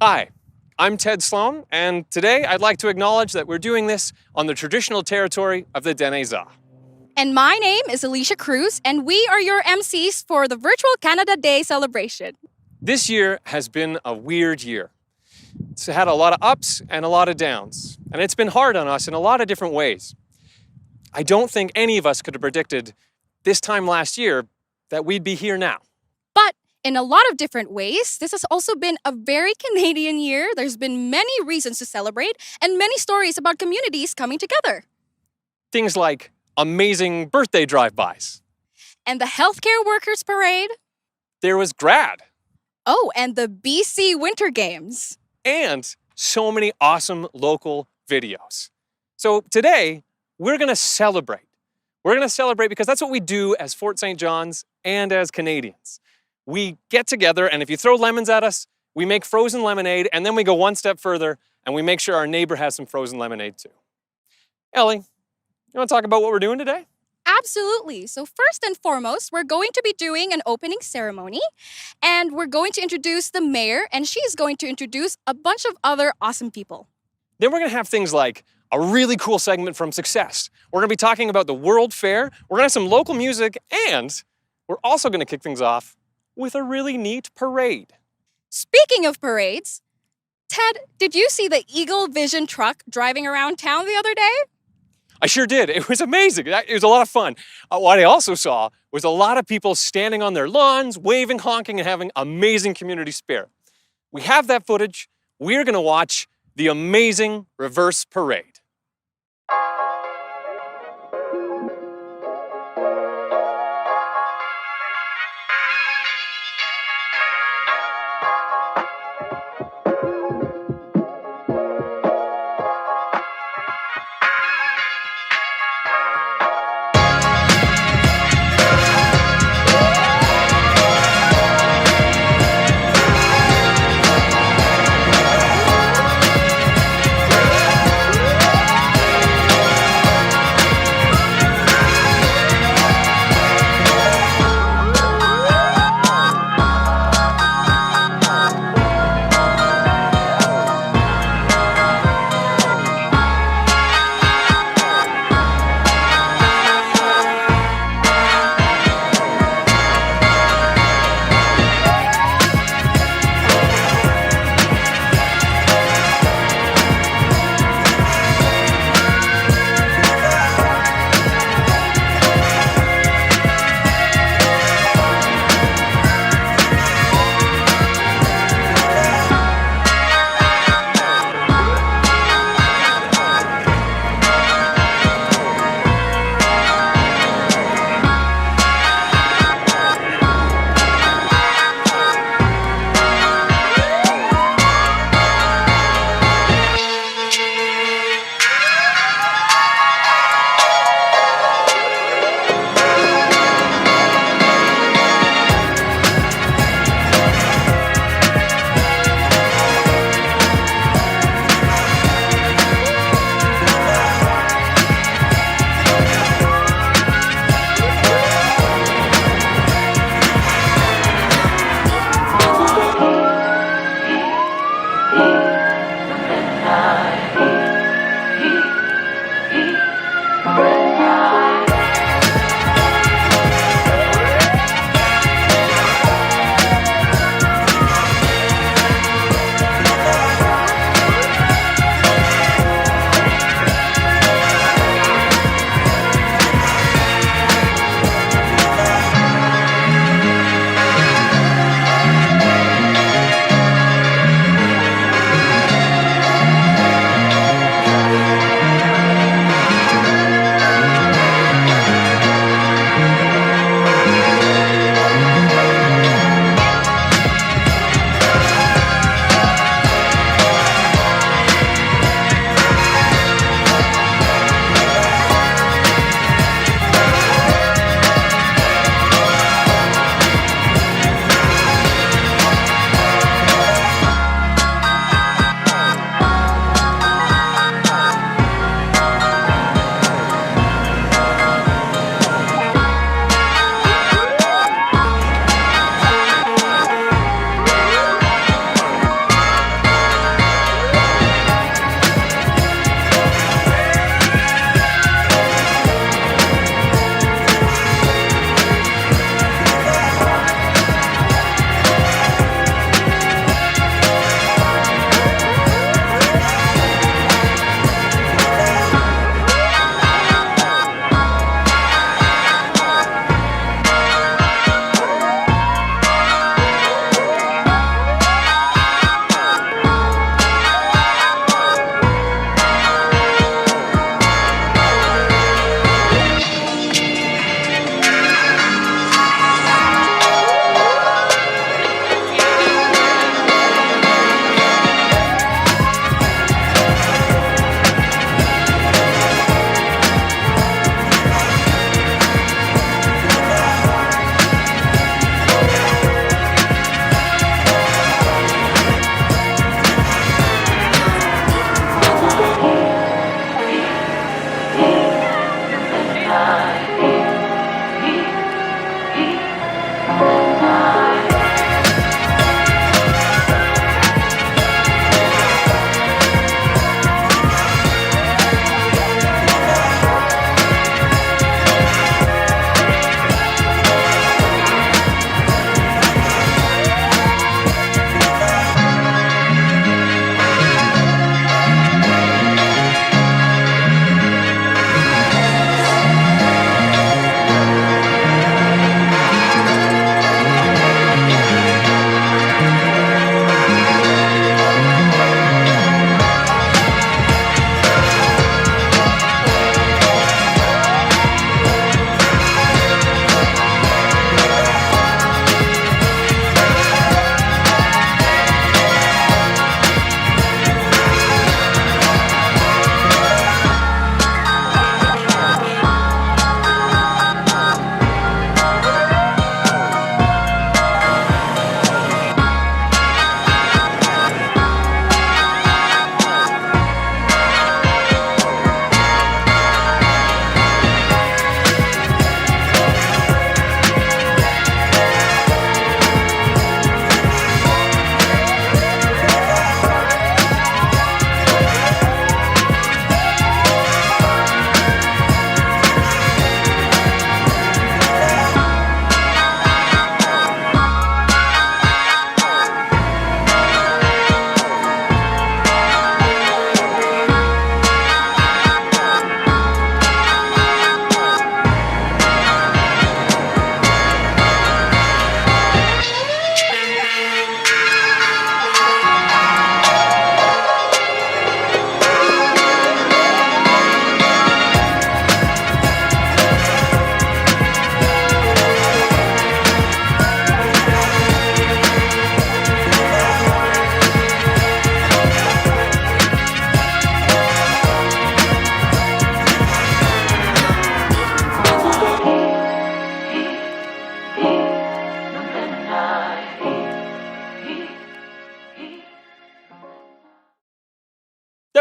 Hi, I'm Ted Sloan, and today I'd like to acknowledge that we're doing this on the traditional territory of the Dignitaries. And my name is Alicia Cruz, and we are your MCs for the virtual Canada Day celebration. This year has been a weird year. It's had a lot of ups and a lot of downs, and it's been hard on us in a lot of different ways. I don't think any of us could have predicted this time last year that we'd be here now. But in a lot of different ways, this has also been a very Canadian year. There's been many reasons to celebrate and many stories about communities coming together. Things like amazing birthday drive-bys. And the Healthcare Workers Parade. There was grad. Oh, and the BC Winter Games. And so many awesome local videos. So today, we're going to celebrate. We're going to celebrate because that's what we do as Fort St. John's and as Canadians. We get together, and if you throw lemons at us, we make frozen lemonade, and then we go one step further, and we make sure our neighbor has some frozen lemonade too. Ellie, you want to talk about what we're doing today? Absolutely. So first and foremost, we're going to be doing an opening ceremony, and we're going to introduce the mayor, and she's going to introduce a bunch of other awesome people. Then we're going to have things like a really cool segment from Success. We're going to be talking about the World Fair. We're going to have some local music, and we're also going to kick things off with a really neat parade. Speaking of parades, Ted, did you see the Eagle Vision truck driving around town the other day? I sure did. It was amazing. It was a lot of fun. What I also saw was a lot of people standing on their lawns, waving, honking, and having amazing community spirit. We have that footage. We're going to watch the amazing reverse parade.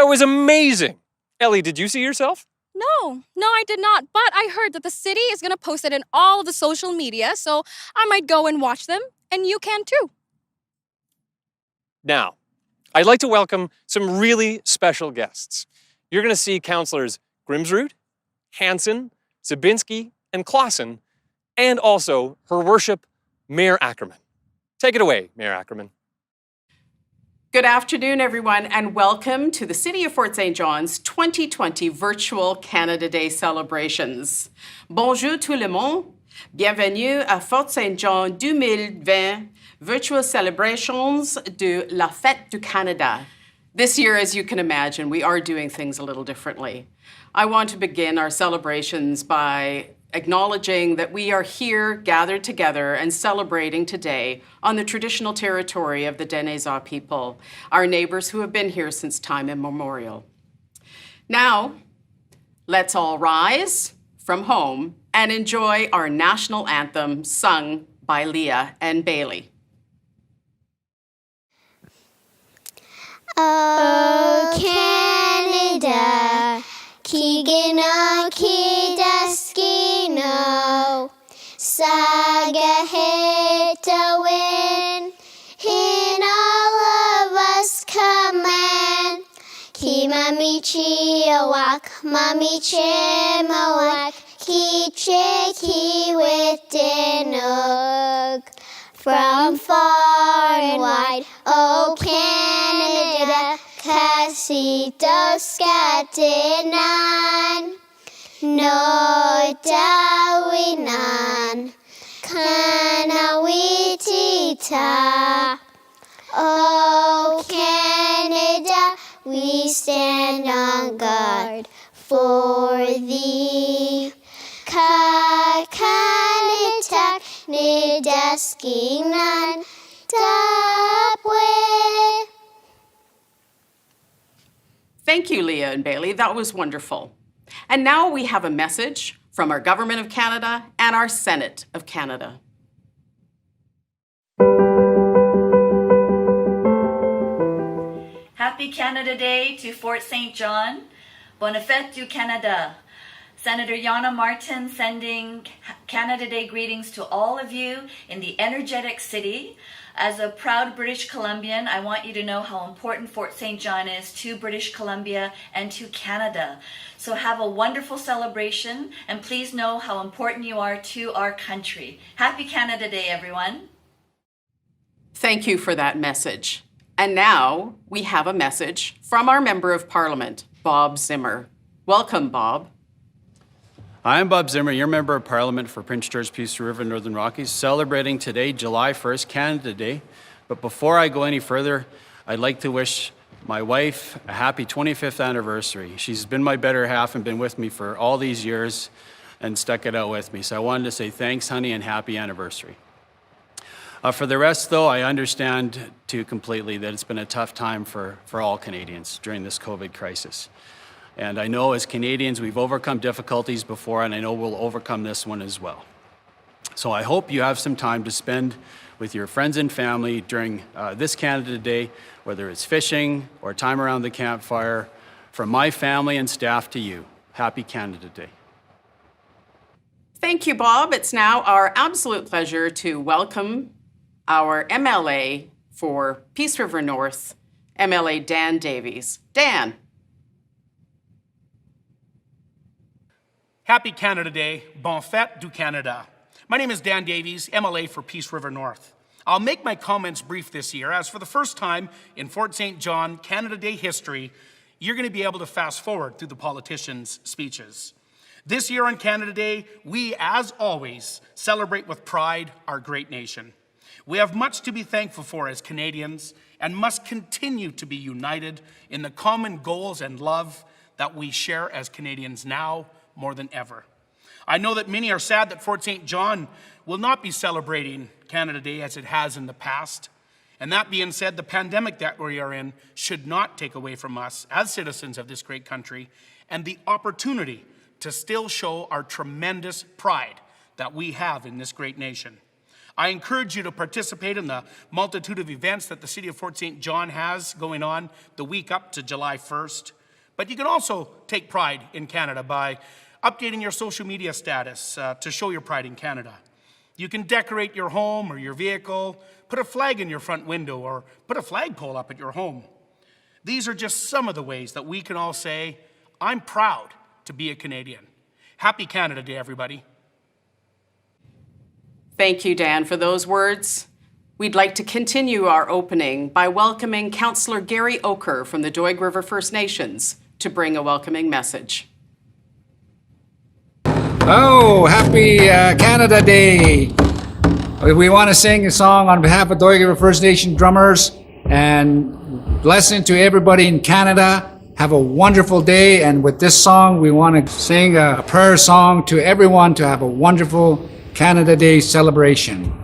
That was amazing. Ellie, did you see yourself? No, I did not. But I heard that the city is going to post it in all of the social media, so I might go and watch them, and you can too. Now, I'd like to welcome some really special guests. You're going to see Councillors Grimsrud, Hansen, Zabinski, and Clausen, and also Her Worship, Mayor Ackerman. Take it away, Mayor Ackerman. Good afternoon, everyone, and welcome to the City of Fort St. John's 2020 Virtual Canada Day celebrations. Bonjour tout le monde. Bienvenue à Fort St. John 2020 Virtual Celebrations de la Fête du Canada. This year, as you can imagine, we are doing things a little differently. I want to begin our celebrations by acknowledging that we are here gathered together and celebrating today on the traditional territory of the Dignitaries people, our neighbors who have been here since time immemorial. Now, let's all rise from home and enjoy our national anthem sung by Leah and Bailey. Oh, Canada, Kigino, Kidaskino, Sagaheta win, in all of us command. Ki mamichi awak, mamichi mawak, ki cheki witinog. From far and wide, oh Canada, Casitos Gatinan, no Dawinan, Kanawitita. Oh Canada, we stand on guard for thee. Kakanitak Nidaskinan Tapwe. Thank you, Leah and Bailey. That was wonderful. And now we have a message from our Government of Canada and our Senate of Canada. Happy Canada Day to Fort St. John. Bonne fête du Canada. Senator Yana Martin sending Canada Day greetings to all of you in the energetic city. As a proud British Columbian, I want you to know how important Fort St. John is to British Columbia and to Canada. So have a wonderful celebration, and please know how important you are to our country. Happy Canada Day, everyone. Thank you for that message. And now we have a message from our Member of Parliament, Bob Zimmer. Welcome, Bob. I'm Bob Zimmer, your Member of Parliament for Prince George, Peace River, Northern Rockies, celebrating today, July 1st, Canada Day. But before I go any further, I'd like to wish my wife a happy 25th anniversary. She's been my better half and been with me for all these years and stuck it out with me. So I wanted to say thanks, honey, and happy anniversary. For the rest, though, I understand too completely that it's been a tough time for all Canadians during this COVID crisis. And I know as Canadians, we've overcome difficulties before, and I know we'll overcome this one as well. So I hope you have some time to spend with your friends and family during this Canada Day, whether it's fishing or time around the campfire. From my family and staff to you, happy Canada Day. Thank you, Bob. It's now our absolute pleasure to welcome our MLA for Peace River North, MLA Dan Davies. Dan. Happy Canada Day, Bonne fête du Canada. My name is Dan Davies, MLA for Peace River North. I'll make my comments brief this year, as for the first time in Fort St. John Canada Day history, you're going to be able to fast forward through the politicians' speeches. This year on Canada Day, we, as always, celebrate with pride our great nation. We have much to be thankful for as Canadians and must continue to be united in the common goals and love that we share as Canadians now more than ever. I know that many are sad that Fort St. John will not be celebrating Canada Day as it has in the past. And that being said, the pandemic that we are in should not take away from us as citizens of this great country and the opportunity to still show our tremendous pride that we have in this great nation. I encourage you to participate in the multitude of events that the City of Fort St. John has going on the week up to July 1st. But you can also take pride in Canada by updating your social media status to show your pride in Canada. You can decorate your home or your vehicle, put a flag in your front window, or put a flagpole up at your home. These are just some of the ways that we can all say, I'm proud to be a Canadian. Happy Canada Day, everybody. Thank you, Dan, for those words. We'd like to continue our opening by welcoming Councillor Gary Oker from the Doig River First Nations to bring a welcoming message. Oh, happy Canada Day. We want to sing a song on behalf of Doig River First Nation drummers, and blessing to everybody in Canada. Have a wonderful day, and with this song we want to sing a prayer song to everyone to have a wonderful Canada Day celebration.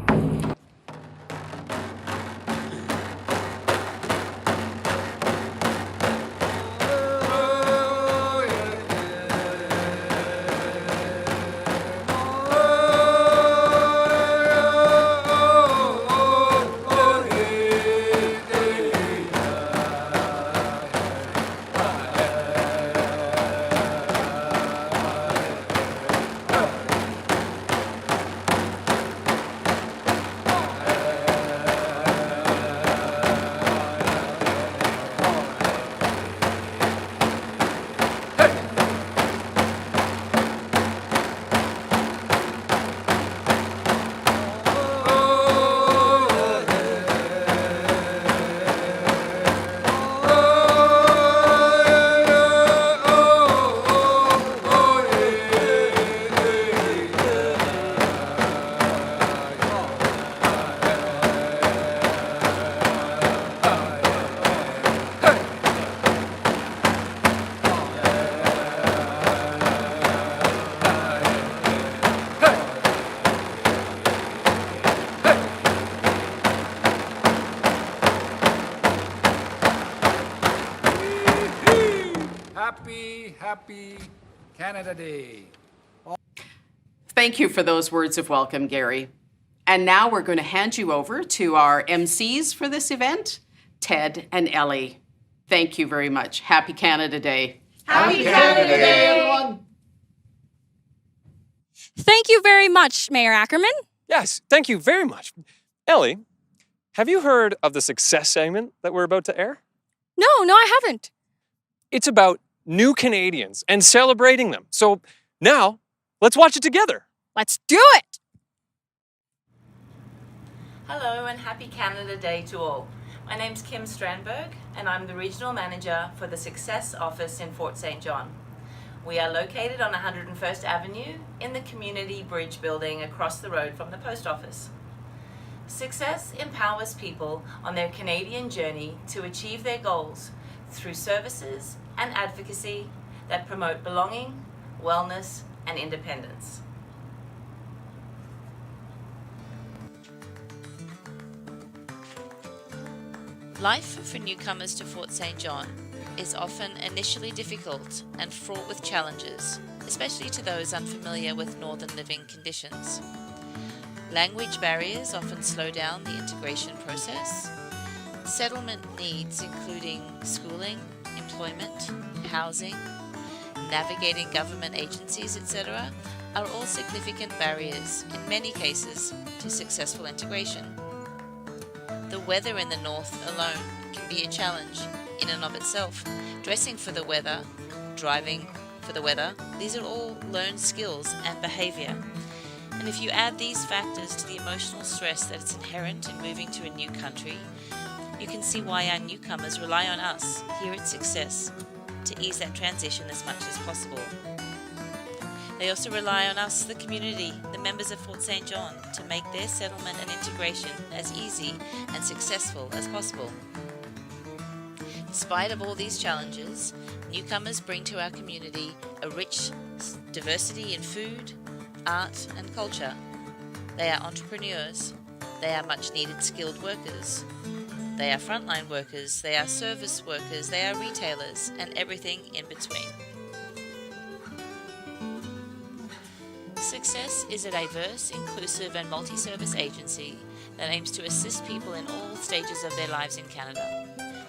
Happy Canada Day. Thank you for those words of welcome, Gary. And now we're going to hand you over to our MCs for this event, Ted and Ellie. Thank you very much. Happy Canada Day. Happy Canada Day, everyone. Thank you very much, Mayor Ackerman. Yes, thank you very much. Ellie, have you heard of the success segment that we're about to air? No, I haven't. It's about new Canadians and celebrating them. So now, let's watch it together. Let's do it. Hello and happy Canada Day to all. My name's Kim Strandberg and I'm the Regional Manager for the Success Office in Fort St. John. We are located on 101st Avenue in the Community Bridge building across the road from the post office. Success empowers people on their Canadian journey to achieve their goals through services and advocacy that promote belonging, wellness, and independence. Life for newcomers to Fort St. John is often initially difficult and fraught with challenges, especially to those unfamiliar with northern living conditions. Language barriers often slow down the integration process. Settlement needs, including schooling, employment, housing, navigating government agencies, etc., are all significant barriers, in many cases, to successful integration. The weather in the north alone can be a challenge in and of itself. Dressing for the weather, driving for the weather, these are all learned skills and behaviour. And if you add these factors to the emotional stress that is inherent in moving to a new country, you can see why our newcomers rely on us here at Success to ease that transition as much as possible. They also rely on us, the community, the members of Fort St. John, to make their settlement and integration as easy and successful as possible. In spite of all these challenges, newcomers bring to our community a rich diversity in food, art and culture. They are entrepreneurs. They are much needed skilled workers. They are frontline workers, they are service workers, they are retailers, and everything in between. Success is a diverse, inclusive and multi-service agency that aims to assist people in all stages of their lives in Canada.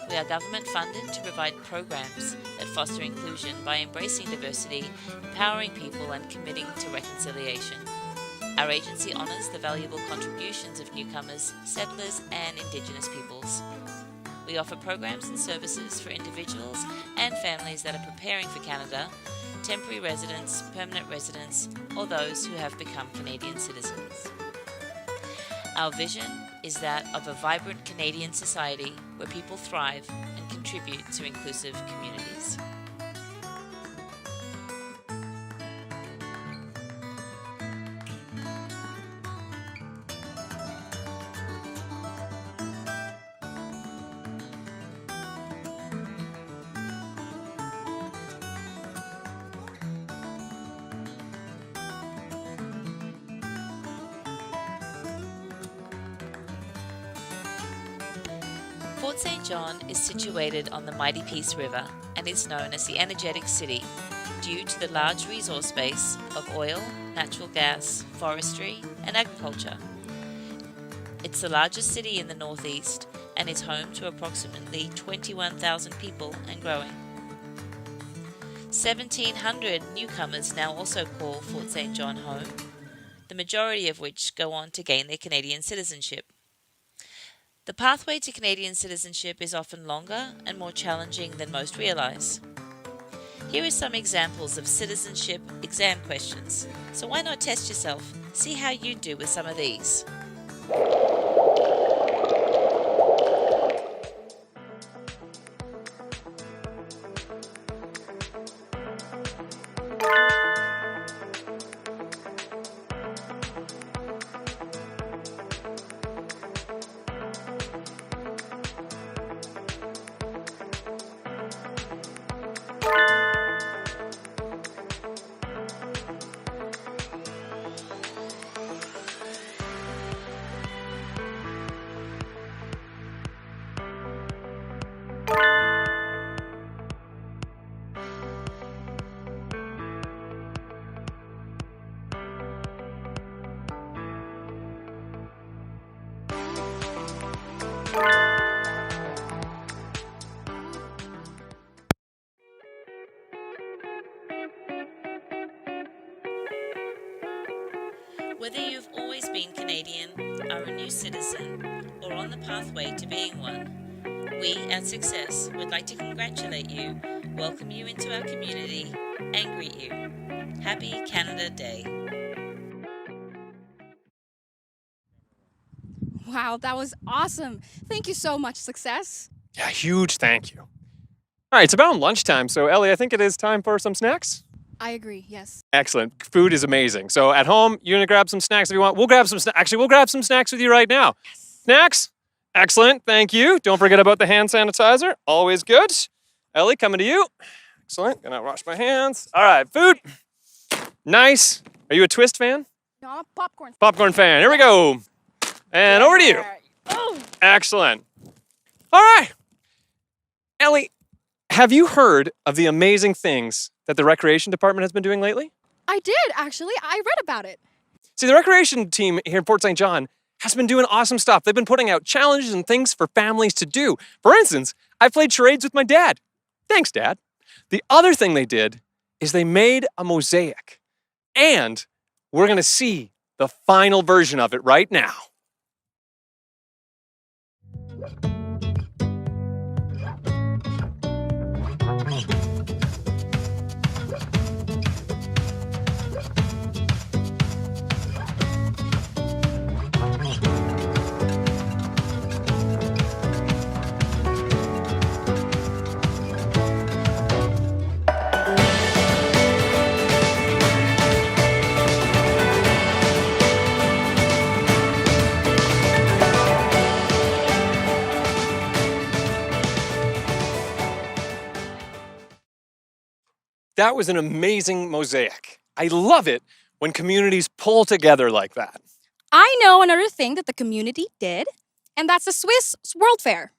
We are government funded to provide programs that foster inclusion by embracing diversity, empowering people and committing to reconciliation. Our agency honours the valuable contributions of newcomers, settlers and Indigenous peoples. We offer programs and services for individuals and families that are preparing for Canada, temporary residents, permanent residents, or those who have become Canadian citizens. Our vision is that of a vibrant Canadian society where people thrive and contribute to inclusive communities. Fort St. John is situated on the mighty Peace River and is known as the Energetic City due to the large resource base of oil, natural gas, forestry and agriculture. It's the largest city in the northeast and is home to approximately 21,000 people and growing. 1,700 newcomers now also call Fort St. John home, the majority of which go on to gain their Canadian citizenship. The pathway to Canadian citizenship is often longer and more challenging than most realise. Here are some examples of citizenship exam questions, so why not test yourself? See how you do with some of these. Whether you've always been Canadian, are a new citizen, or on the pathway to being one, we at Success would like to congratulate you, welcome you into our community, and greet you. Happy Canada Day. Wow, that was awesome. Thank you so much, Success. Yeah, huge thank you. All right, it's about lunchtime, so Ellie, I think it is time for some snacks. I agree, yes. Excellent. Food is amazing. So at home, you're gonna grab some snacks if you want. We'll grab some Actually, we'll grab some snacks with you right now. Yes. Snacks? Excellent. Thank you. Don't forget about the hand sanitizer. Always good. Ellie, coming to you. Excellent. Gonna wash my hands. All right, food. Nice. Are you a Twist fan? No, I'm a popcorn. Popcorn fan. Here we go. And over to you. Oh. Excellent. All right. Ellie, have you heard of the amazing things that the Recreation Department has been doing lately? I did, actually. I read about it. See, the Recreation team here in Fort St. John has been doing awesome stuff. They've been putting out challenges and things for families to do. For instance, I played charades with my dad. Thanks, Dad. The other thing they did is they made a mosaic. And we're going to see the final version of it right now. That was an amazing mosaic. I love it when communities pull together like that. I know another thing that the community did, and that's the Swiss World Fair.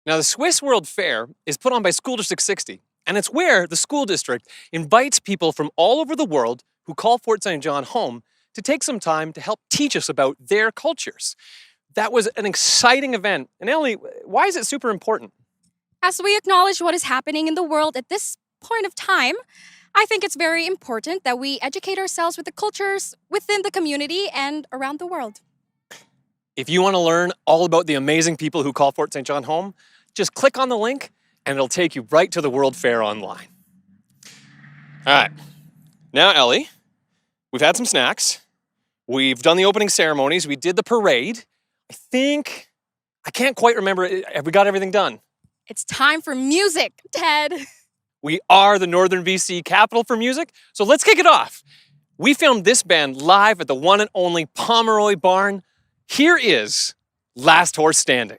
Now, the Swiss World Fair is put on by School District 60, and it's where the school district invites people from all over the world who call Fort St. John home to take some time to help teach us about their cultures. That was an exciting event. And Ellie, why is it super important? As we acknowledge what is happening in the world at this point of time, I think it's very important that we educate ourselves with the cultures within the community and around the world. If you want to learn all about the amazing people who call Fort St. John home, just click on the link and it'll take you right to the World Fair online. All right. Now, Ellie, we've had some snacks. We've done the opening ceremonies. We did the parade. I can't quite remember. Have we got everything done? It's time for music, Ted. We are the Northern BC capital for music, so let's kick it off. We filmed this band live at the one and only Pomeroy Barn. Here is Last Horse Standing.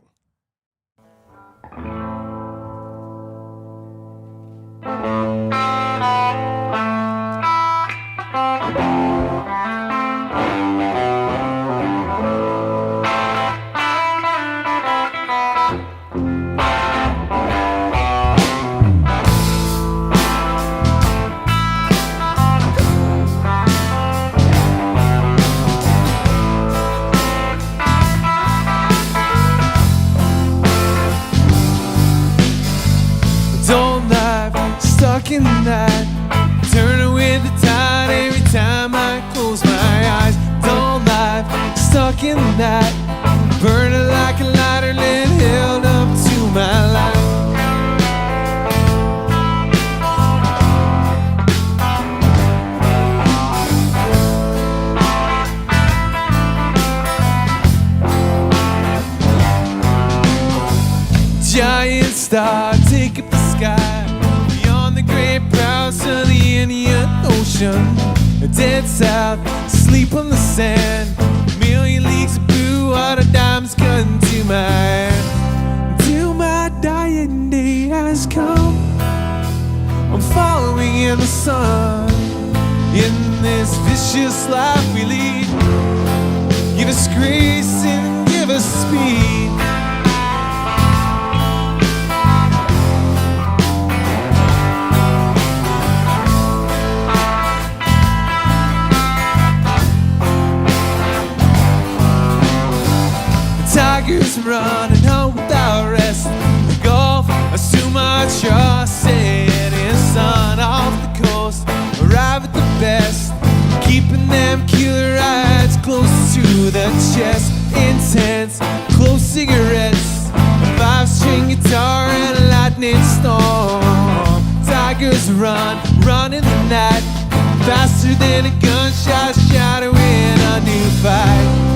In the night, turning with the tide every time I close my eyes. Don't life, stuck in the night, burning like a lighter lit held up to my life. Giant star, take up the sky. To the Indian Ocean, dead south, sleep on the sand. A million leagues of blue water, diamonds cut into my hand. Till my dying day has come, I'm following in the sun. In this vicious life we lead, give us grace and give us speed. Tigers running home without rest. The Gulf, is too much trust. Setting sun off the coast, arrive at the best. Keeping them killer rides close to the chest. Intense, close cigarettes, a 5-string guitar and a lightning storm. Tigers run in the night, faster than a gunshot, shadowing a new fight.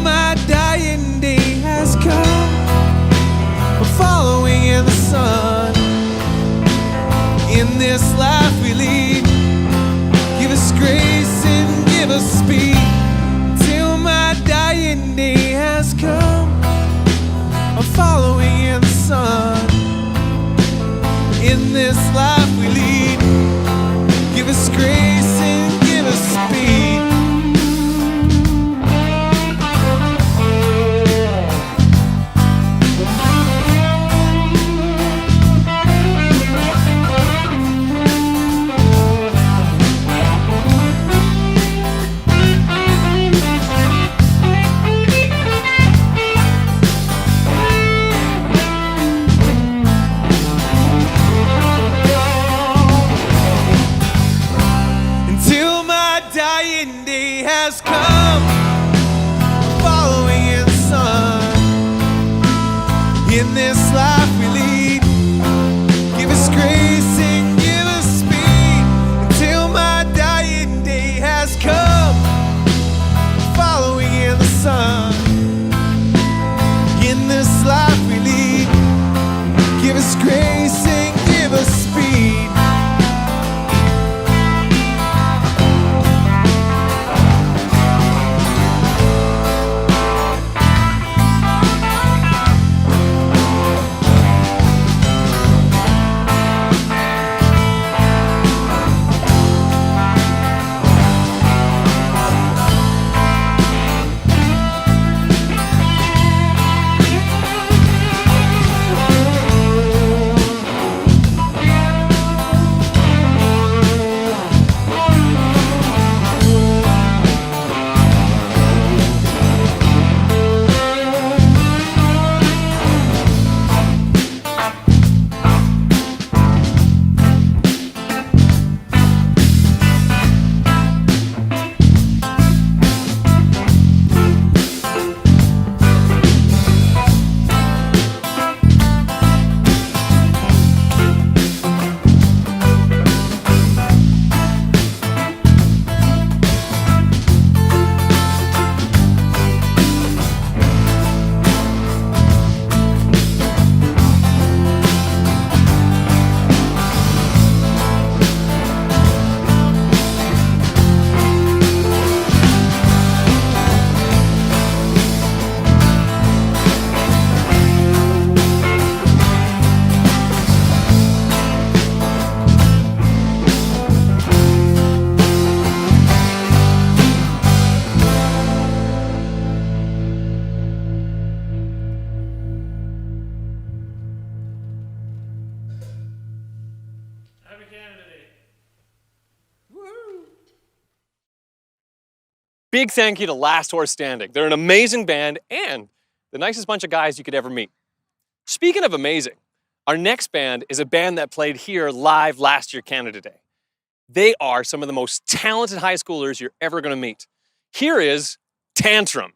My dying day has come, I'm following in the sun. In this life we lead, give us grace and give us speed. Till my dying day has come, I'm following in the sun. In this life we lead, give us grace and give us speed. In this life we lead, give us grace and give us speed. Until my dying day has come, following in the sun. In this life we lead, give us grace and give us speed. Big thank you to Last Horse Standing. They're an amazing band and the nicest bunch of guys you could ever meet. Speaking of amazing, our next band is a band that played here live last year, Canada Day. They are some of the most talented high schoolers you're ever going to meet. Here is Tantrum.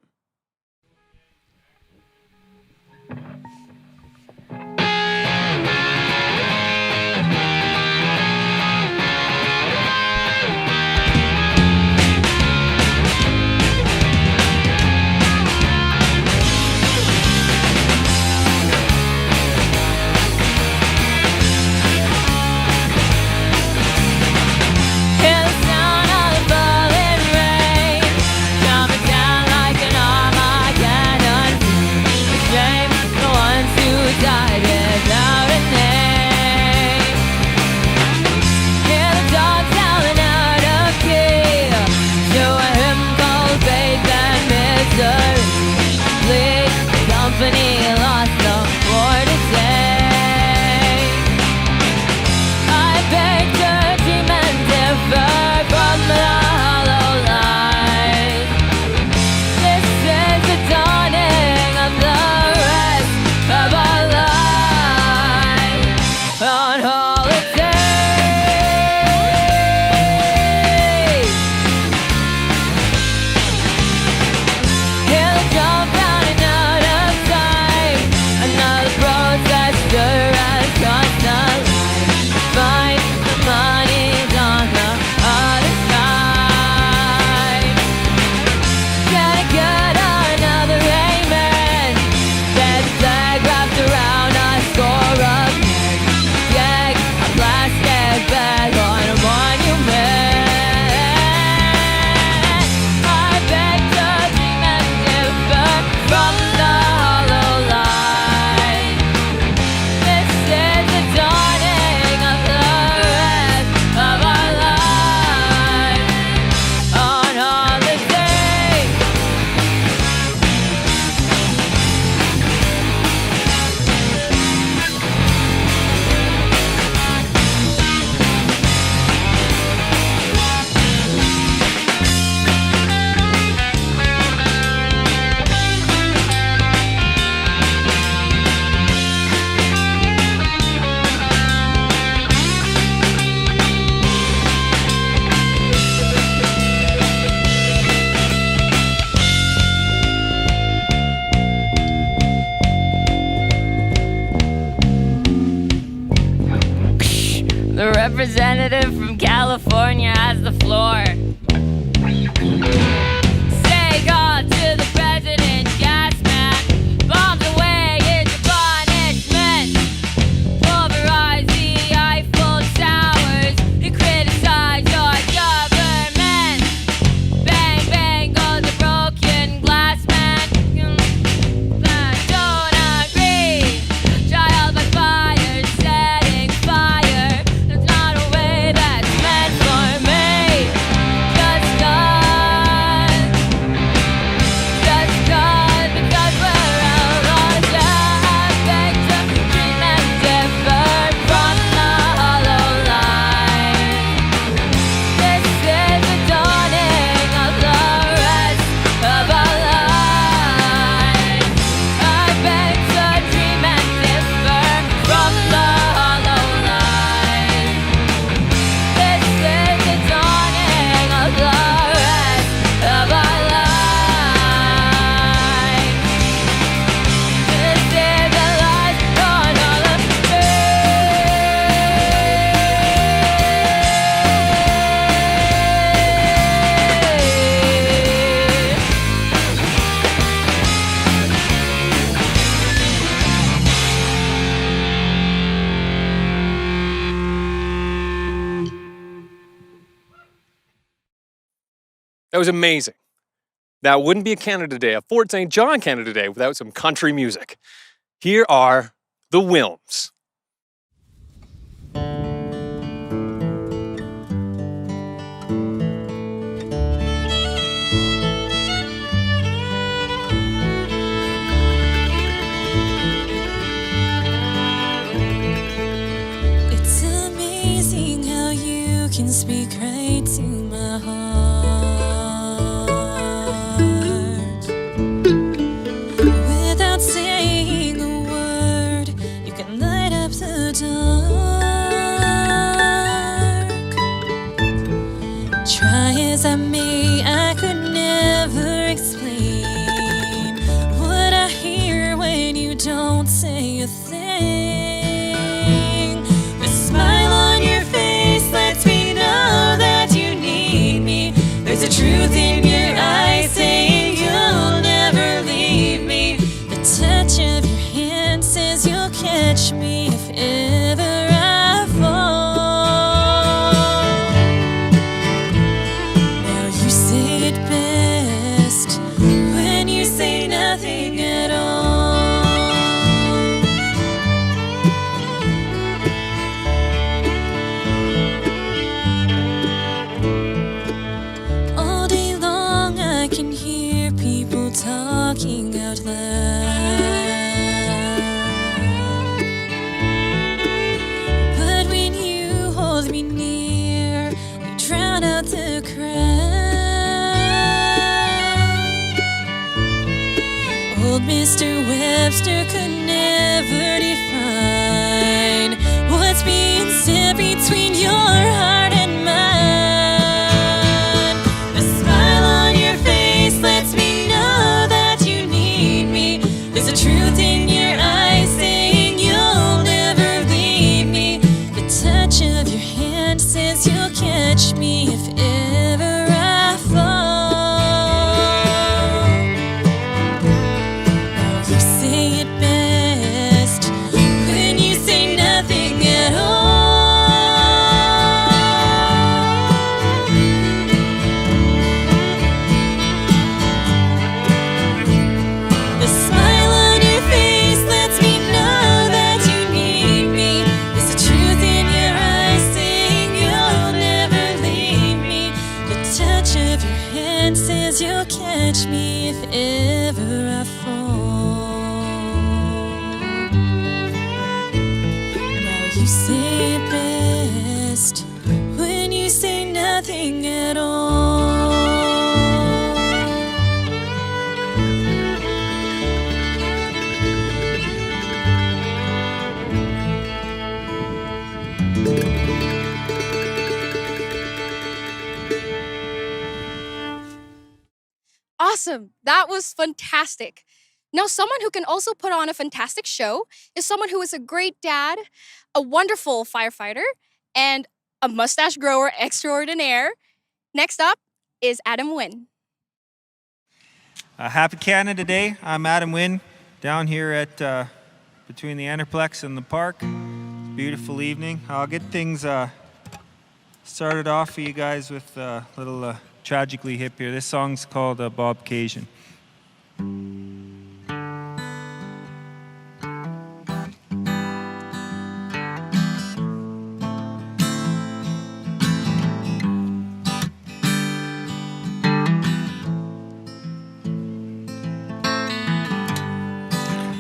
The representative from California has the floor. Say God to the president, gas man. Bombs away is your punishment. Pulverize the Eiffel Towers and criticize your government. Bang, bang goes the broken glass man. Don't agree. Trial by fire, setting fire. That's not a way that's meant for me. Just cause, because we're out on the victim. Treatment different from the hollow line. This is the dawning of the rest of our lives. I beg to dream and differ from the hollow line. This is the dawning of the rest of our lives. This is the light on all the That was amazing. That wouldn't be a Canada Day, a Fort St. John Canada Day, without some country music. Here are the Wilms. It's amazing how you can speak right to my heart. Mr. Webster could never define what's being said between your heart and mine. The smile on your face lets me know that you need me. There's a truth in your eyes saying you'll never leave me. The touch of your hand says you'll catch me if ever I fall. Now you say it best when you say nothing at all. The smile on your face lets me know that you need me. There's a truth in your eyes saying you'll never leave me. The touch of your hand says you'll catch me if ever I fall. Now you say it best when you say nothing at all. Awesome. That was fantastic. Now, someone who can also put on a fantastic show is someone who is a great dad, a wonderful firefighter, and a mustache grower extraordinaire. Next up is Adam Wynn. Happy Canada Day. I'm Adam Wynn, down here at between the Enterplex and the park. Beautiful evening. I'll get things started off for you guys with a little Tragically Hip here. This song's called Bob Cajun.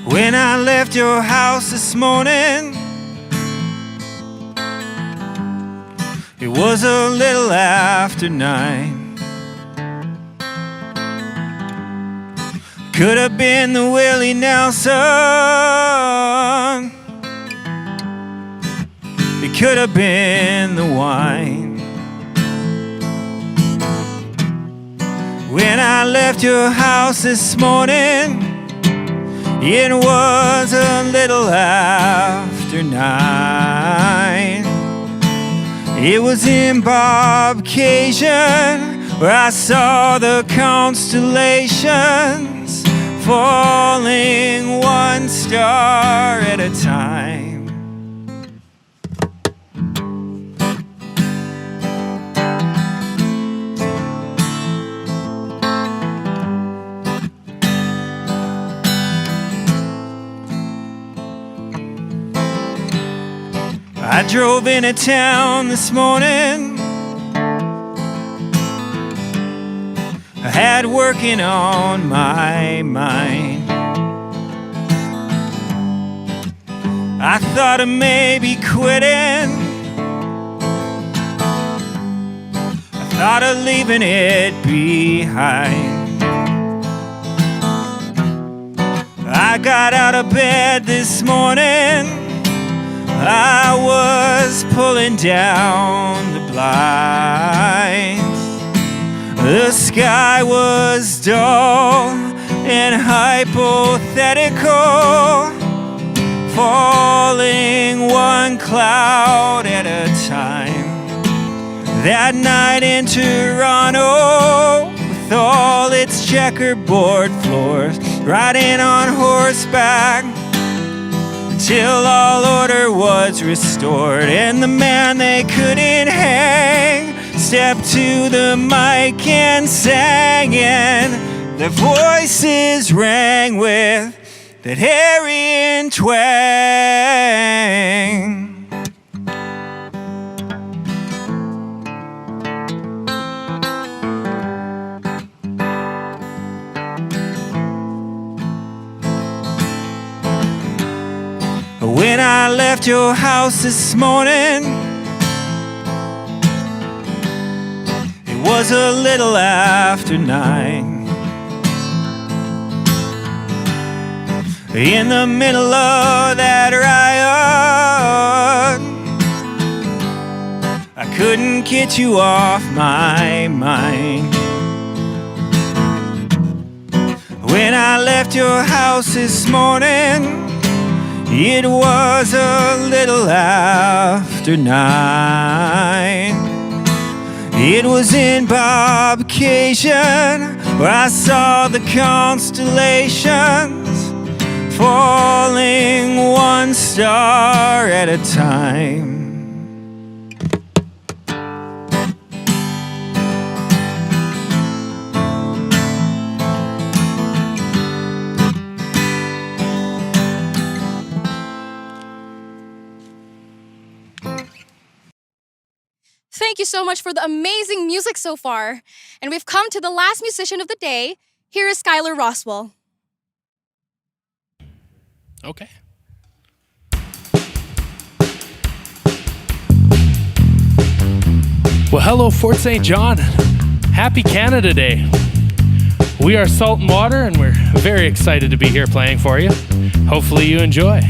When I left your house this morning, it was a little after 9. Could have been the Willie Nelson. It could have been the wine. When I left your house this morning, it was a little after 9. It was in Bob Cajun where I saw the constellations falling one star at a time. I drove into town this morning. I had working on my mind. I thought of maybe quitting. I thought of leaving it behind. I got out of bed this morning. I was pulling down the blinds. The sky was dull and hypothetical, falling one cloud at a time. That night in Toronto, with all its checkerboard floors, riding on horseback till all order was restored, and the man they couldn't hang stepped to the mic and sang, and their voices rang with that Aryan twang. When I left your house this morning, it was a little after 9. in the middle of that riot. I couldn't get you off my mind. When I left your house this morning, it was a little after 9. It was in Bobcation where I saw the constellations falling one star at a time. Thank you so much for the amazing music so far. And we've come to the last musician of the day. Here is Skylar Roswell. Okay. Well, hello, Fort St. John. Happy Canada Day. We are Salt and Water, and we're very excited to be here playing for you. Hopefully you enjoy.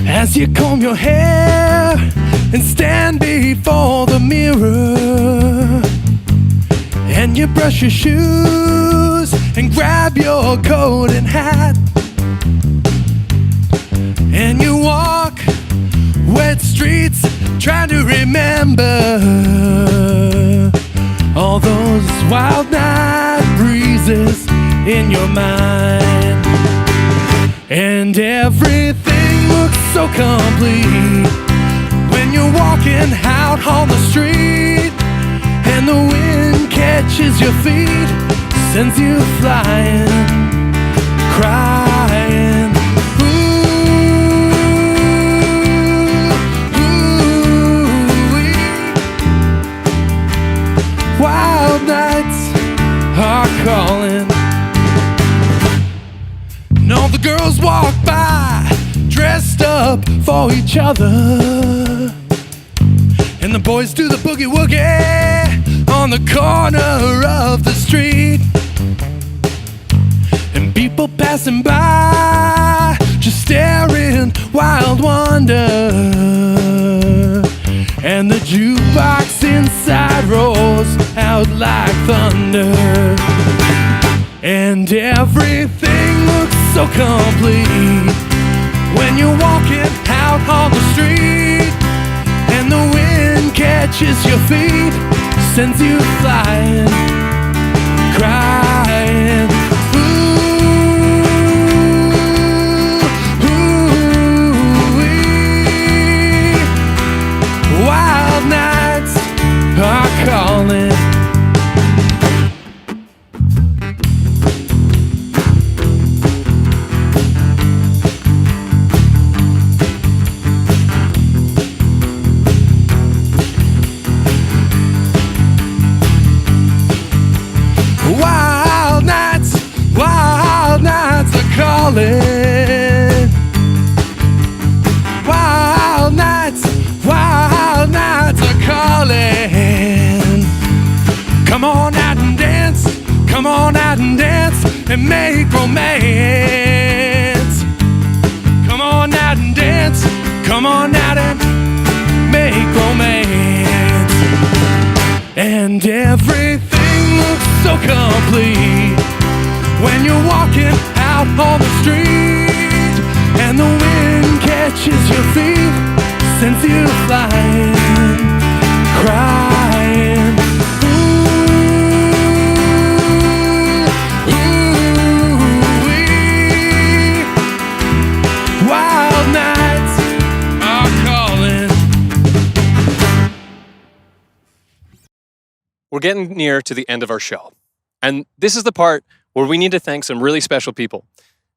As you comb your hair and stand before the mirror, and you brush your shoes and grab your coat and hat, and you walk wet streets trying to remember all those wild night breezes in your mind, and everything looks so complete when you're walking out on the street, and the wind catches your feet, sends you flying, crying. Wild nights are calling. No, the girls walk by dressed up for each other, and the boys do the boogie woogie on the corner of the street, and people passing by just staring wild wonder, and the jukebox inside rolls out like thunder, and everything looks so complete when you're walking out on the street, and the wind catches your feet, sends you flying, crying. Ooh-wee. Wild nights are calling. Calling. Wild nights are calling. Come on out and dance, come on out and dance and make romance. Come on out and dance, come on out and make romance. And everything looks so complete when you're walking out on the street, and the wind catches your feet, sends you flying, crying. Ooh-wee. Wild nights are calling. We're getting near to the end of our show. And this is the part where we need to thank some really special people.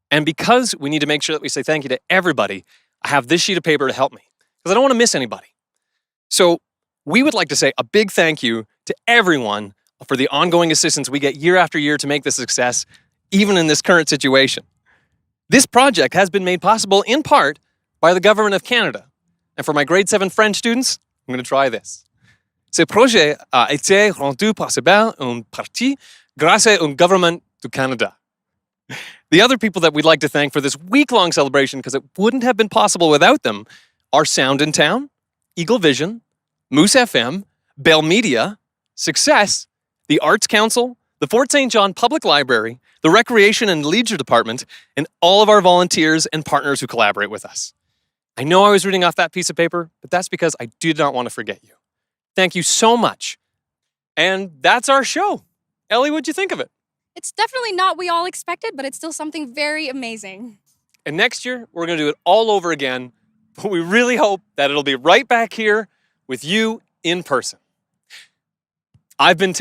And because we need to make sure that we say thank you to everybody, I have this sheet of paper to help me, because I don't want to miss anybody. So we would like to say a big thank you to everyone for the ongoing assistance we get year after year to make this a success, even in this current situation. This project has been made possible in part by the Government of Canada. And for my grade 7 French students, I'm going to try this. Ce projet a été rendu possible en partie grâce au gouvernement du Canada. The other people that we'd like to thank for this week-long celebration, because it wouldn't have been possible without them, are Sound in Town, Eagle Vision, Moose FM, Bell Media, Success, the Arts Council, the Fort St. John Public Library, the Recreation and Leisure Department, and all of our volunteers and partners who collaborate with us. I know I was reading off that piece of paper, but that's because I did not want to forget you. Thank you so much. And that's our show. Ellie, what'd you think of it? It's definitely not what we all expected, but it's still something very amazing. And next year, we're going to do it all over again, but we really hope that it'll be right back here with you in person. I've been